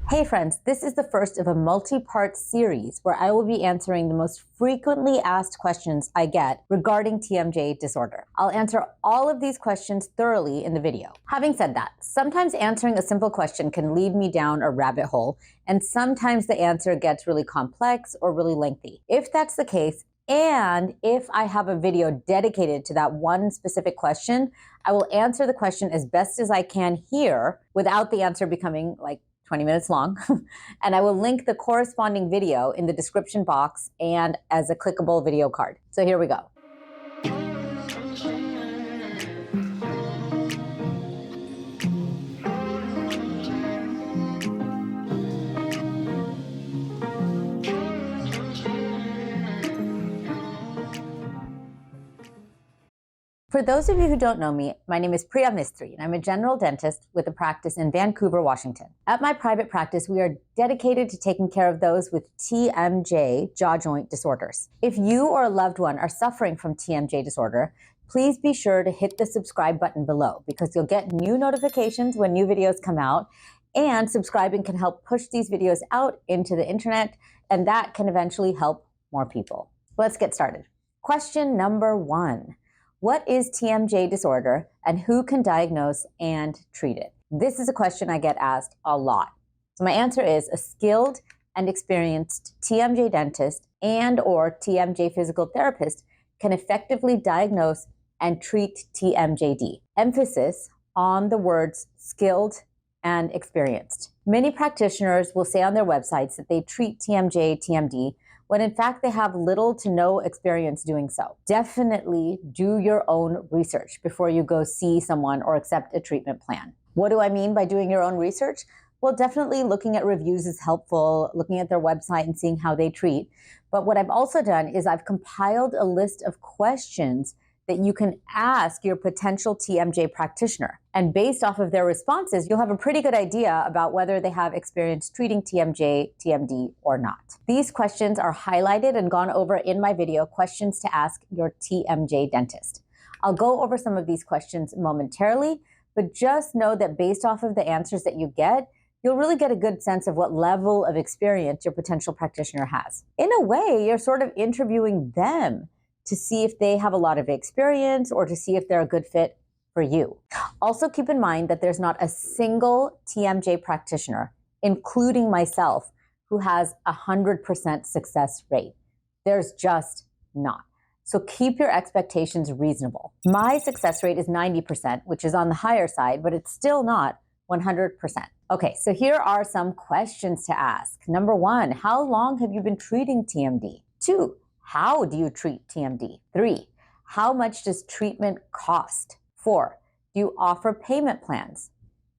Hey friends, this is the first of a multi-part series where I will be answering the most frequently asked questions I get regarding TMJ disorder. I'll answer all of these questions thoroughly in the video. Having said that, sometimes answering a simple question can lead me down a rabbit hole, and sometimes the answer gets really complex or really lengthy. If that's the case, and if I have a video dedicated to that one specific question, I will answer the question as best as I can here without the answer becoming like 20 minutes long, and I will link the corresponding video in the description box and as a clickable video card. So here we go. For those of you who don't know me, my name is Priya Mistry, and I'm a general dentist with a practice in Vancouver, Washington. At my private practice, we are dedicated to taking care of those with TMJ, jaw joint disorders. If you or a loved one are suffering from TMJ disorder, please be sure to hit the subscribe button below because you'll get new notifications when new videos come out, and subscribing can help push these videos out into the internet, and that can eventually help more people. Let's get started. Question number 1. What is TMJ disorder and who can diagnose and treat it? This is a question I get asked a lot. So my answer is a skilled and experienced TMJ dentist and or TMJ physical therapist can effectively diagnose and treat TMJD. Emphasis on the words skilled and experienced. Many practitioners will say on their websites that they treat TMJ, TMD, when in fact they have little to no experience doing so. Definitely do your own research before you go see someone or accept a treatment plan. What do I mean by doing your own research? Well, definitely looking at reviews is helpful, looking at their website and seeing how they treat. But what I've also done is I've compiled a list of questions that you can ask your potential TMJ practitioner. And based off of their responses, you'll have a pretty good idea about whether they have experience treating TMJ, TMD, or not. These questions are highlighted and gone over in my video, Questions to Ask Your TMJ Dentist. I'll go over some of these questions momentarily, but just know that based off of the answers that you get, you'll really get a good sense of what level of experience your potential practitioner has. In a way, you're sort of interviewing them to see if they have a lot of experience or to see if they're a good fit for you. Also keep in mind that there's not a single TMJ practitioner, including myself, who has 100% success rate. There's just not. So keep your expectations reasonable. My success rate is 90%, which is on the higher side, but it's still not 100%. Okay, so here are some questions to ask. Number 1, how long have you been treating TMD? 2, how do you treat TMD? 3, how much does treatment cost? 4, do you offer payment plans?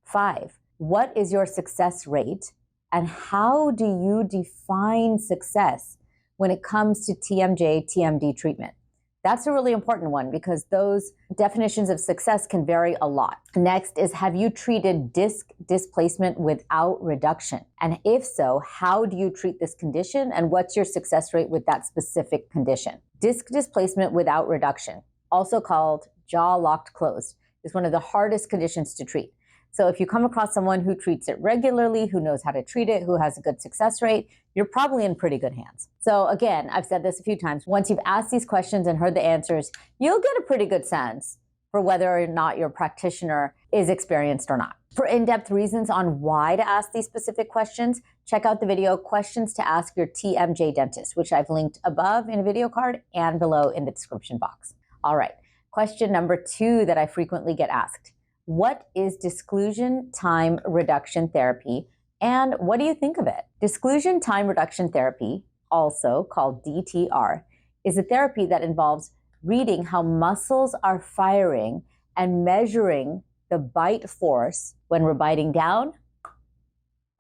5, what is your success rate? And how do you define success when it comes to TMJ, TMD treatment? That's a really important one because those definitions of success can vary a lot. Next is, have you treated disc displacement without reduction? And if so, how do you treat this condition and what's your success rate with that specific condition? Disc displacement without reduction, also called jaw locked closed, is one of the hardest conditions to treat. So if you come across someone who treats it regularly, who knows how to treat it, who has a good success rate, you're probably in pretty good hands. So again, I've said this a few times, once you've asked these questions and heard the answers, you'll get a pretty good sense for whether or not your practitioner is experienced or not. For in-depth reasons on why to ask these specific questions, check out the video Questions to Ask Your TMJ Dentist, which I've linked above in a video card and below in the description box. All right, question number 2 that I frequently get asked. What is disclusion time reduction therapy, and what do you think of it? Disclusion time reduction therapy, also called DTR, is a therapy that involves reading how muscles are firing and measuring the bite force when we're biting down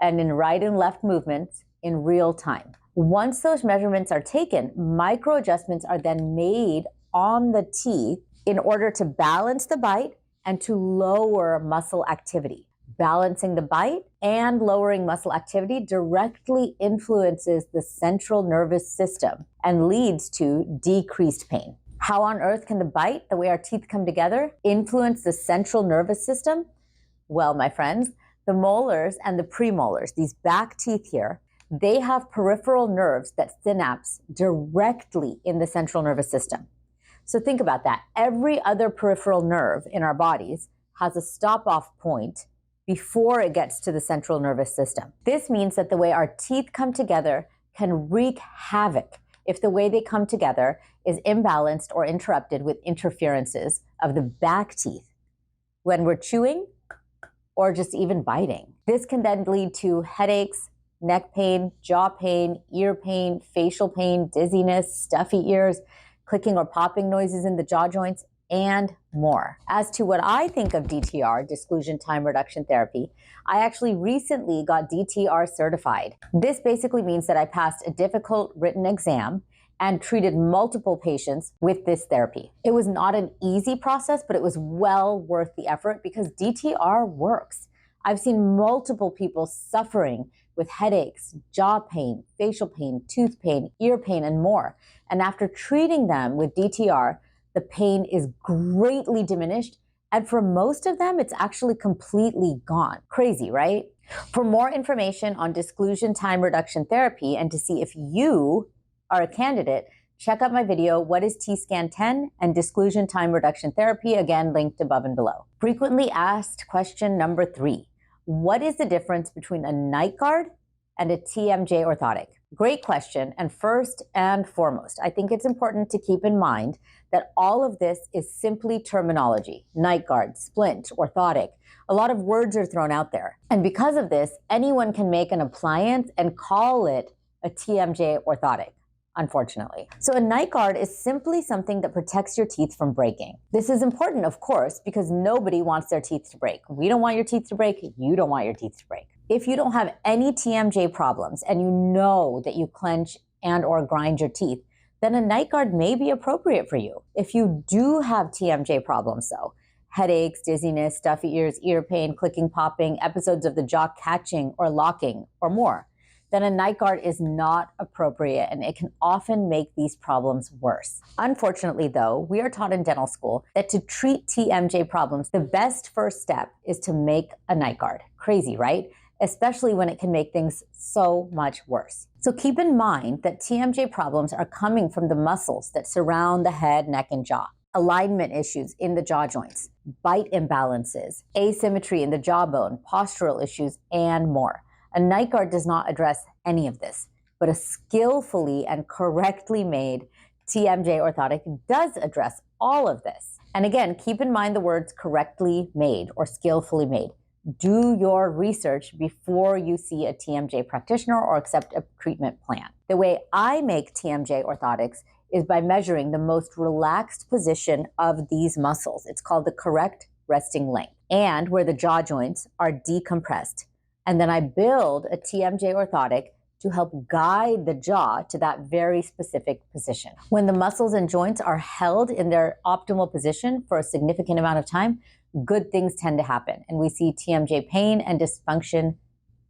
and in right and left movements in real time. Once those measurements are taken, micro adjustments are then made on the teeth in order to balance the bite and to lower muscle activity. Balancing the bite and lowering muscle activity directly influences the central nervous system and leads to decreased pain. How on earth can the bite, the way our teeth come together, influence the central nervous system? Well, my friends, The molars and the premolars, these back teeth here, they have peripheral nerves that synapse directly in the central nervous system. So think about that. Every other peripheral nerve in our bodies has a stop-off point before it gets to the central nervous system. This means that the way our teeth come together can wreak havoc if the way they come together is imbalanced or interrupted with interferences of the back teeth when we're chewing or just even biting. This can then lead to headaches, neck pain, jaw pain, ear pain, facial pain, dizziness, stuffy ears, clicking or popping noises in the jaw joints, and more. As to what I think of DTR, Disclusion Time Reduction Therapy, I actually recently got DTR certified. This basically means that I passed a difficult written exam and treated multiple patients with this therapy. It was not an easy process, but it was well worth the effort because DTR works. I've seen multiple people suffering with headaches, jaw pain, facial pain, tooth pain, ear pain, and more. And after treating them with DTR, the pain is greatly diminished. And for most of them, it's actually completely gone. Crazy, right? For more information on Disclusion Time Reduction Therapy and to see if you are a candidate, check out my video, What is T-Scan 10 and Disclusion Time Reduction Therapy, again, linked above and below. Frequently asked question number 3. What is the difference between a Nightguard and a TMJ orthotic? Great question. And first and foremost, I think it's important to keep in mind that all of this is simply terminology. Nightguard, splint, orthotic. A lot of words are thrown out there. And because of this, anyone can make an appliance and call it a TMJ orthotic, unfortunately. So a Nightguard is simply something that protects your teeth from breaking. This is important, of course, because nobody wants their teeth to break. We don't want your teeth to break. You don't want your teeth to break. If you don't have any TMJ problems and you know that you clench and or grind your teeth, then a Nightguard may be appropriate for you. If you do have TMJ problems though, headaches, dizziness, stuffy ears, ear pain, clicking, popping, episodes of the jaw catching or locking or more, then a Nightguard is not appropriate and it can often make these problems worse. Unfortunately though, we are taught in dental school that to treat TMJ problems, the best first step is to make a Nightguard. Crazy, right? Especially when it can make things so much worse. So keep in mind that TMJ problems are coming from the muscles that surround the head, neck, and jaw. Alignment issues in the jaw joints, bite imbalances, asymmetry in the jawbone, postural issues, and more. A Nightguard does not address any of this, but a skillfully and correctly made TMJ orthotic does address all of this. And again, keep in mind the words correctly made or skillfully made. Do your research before you see a TMJ practitioner or accept a treatment plan. The way I make TMJ orthotics is by measuring the most relaxed position of these muscles. It's called the correct resting length, and where the jaw joints are decompressed. And then I build a TMJ orthotic to help guide the jaw to that very specific position. When the muscles and joints are held in their optimal position for a significant amount of time, good things tend to happen, and we see TMJ pain and dysfunction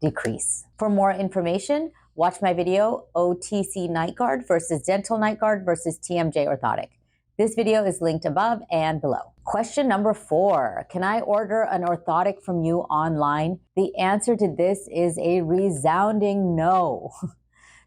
decrease. For more information, watch my video, OTC Nightguard versus Dental Nightguard versus TMJ orthotic. This video is linked above and below. Question number 4, can I order an orthotic from you online? The answer to this is a resounding no.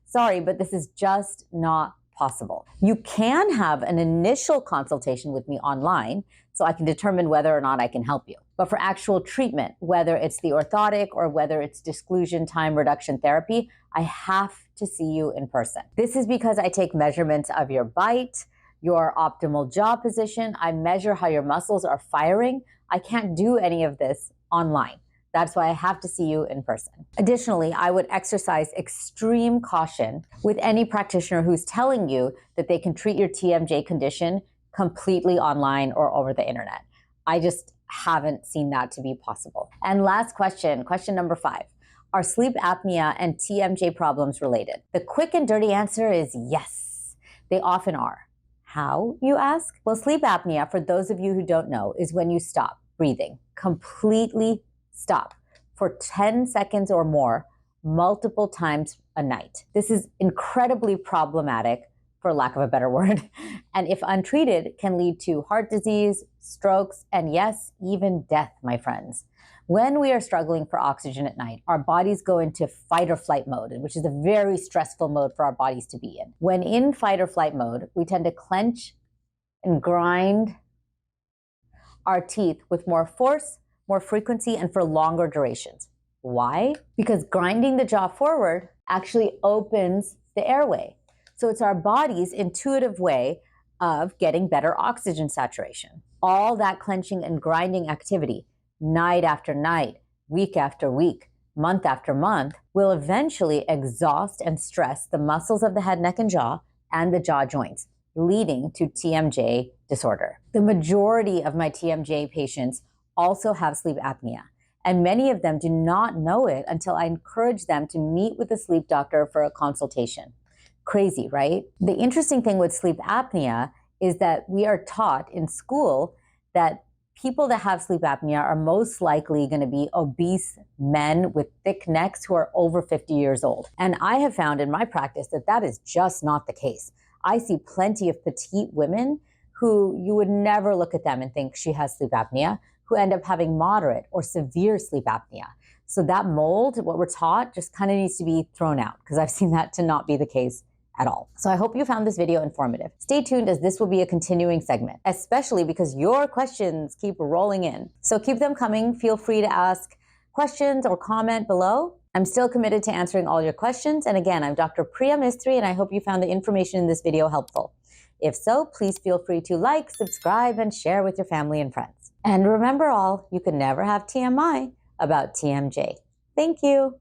Sorry, but this is just not possible. You can have an initial consultation with me online so I can determine whether or not I can help you. But for actual treatment, whether it's the orthotic or whether it's Disclusion Time Reduction Therapy, I have to see you in person. This is because I take measurements of your bite, your optimal jaw position. I measure how your muscles are firing. I can't do any of this online. That's why I have to see you in person. Additionally, I would exercise extreme caution with any practitioner who's telling you that they can treat your TMJ condition completely online or over the internet. I just haven't seen that to be possible. And last question, question number 5. Are sleep apnea and TMJ problems related? The quick and dirty answer is yes, they often are. How, you ask? Well, sleep apnea, for those of you who don't know, is when you stop breathing, completely stop for 10 seconds or more, multiple times a night. This is incredibly problematic, for lack of a better word, and if untreated, can lead to heart disease, strokes, and yes, even death, my friends. When we are struggling for oxygen at night, our bodies go into fight or flight mode, which is a very stressful mode for our bodies to be in. When in fight or flight mode, we tend to clench and grind our teeth with more force, more frequency, and for longer durations. Why? Because grinding the jaw forward actually opens the airway. So it's our body's intuitive way of getting better oxygen saturation. All that clenching and grinding activity, night after night, week after week, month after month, will eventually exhaust and stress the muscles of the head, neck, and jaw, and the jaw joints, leading to TMJ disorder. The majority of my TMJ patients also have sleep apnea, and many of them do not know it until I encourage them to meet with a sleep doctor for a consultation. Crazy, right? The interesting thing with sleep apnea is that we are taught in school that people that have sleep apnea are most likely going to be obese men with thick necks who are over 50 years old. And I have found in my practice that that is just not the case. I see plenty of petite women who you would never look at them and think she has sleep apnea, who end up having moderate or severe sleep apnea. So that mold, what we're taught, just kind of needs to be thrown out, because I've seen that to not be the case at all. So I hope you found this video informative. Stay tuned, as this will be a continuing segment, especially because your questions keep rolling in. So keep them coming. Feel free to ask questions or comment below. I'm still committed to answering all your questions. And again, I'm Dr. Priya Mistry, and I hope you found the information in this video helpful. If so, please feel free to like, subscribe, and share with your family and friends. And remember all, you can never have TMI about TMJ. Thank you.